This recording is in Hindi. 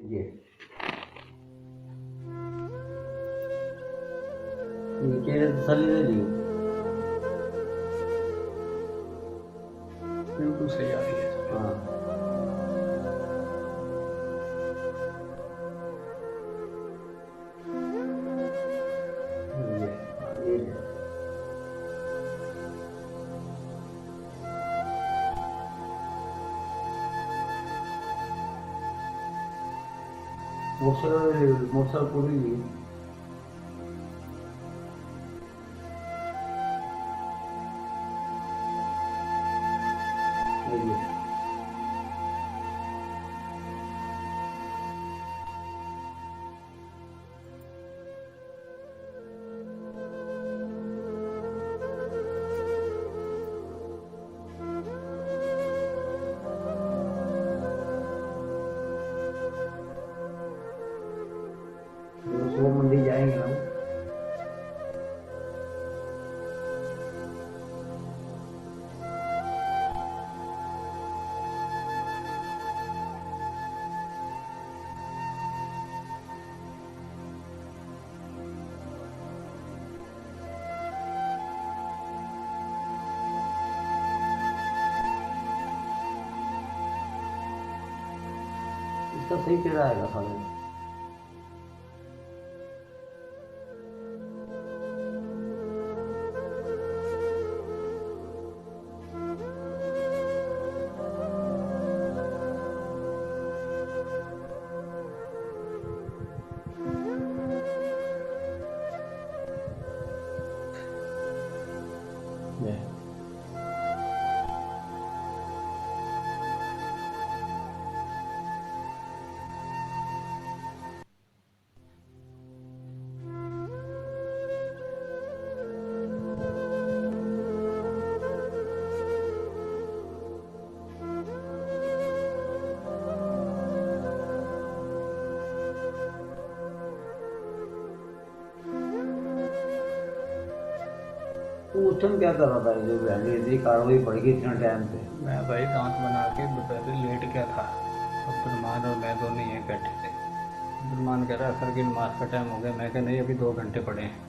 ये नीचे तसल्ली ले लियो। बिल्कुल सही आ रही है। हाँ ये ले। मोटर पूरी ली। ये सुबह मंडी जाएंगे ना। इसका सही टेढ़ा आएगा साले। ये तू उस टाइम क्या कर रहा था? जो बहन इतनी कार्रवाई पड़ गई इतना टाइम पे। मैं भाई दांत बना के दोपहर लेट गया था। अब्दुलरमान और मैं दोनों यहीं बैठे थे। अब्दुलरमान कह रहा है असर की नमाज का टाइम हो गया। मैं कहा नहीं, अभी 2 घंटे पड़े हैं।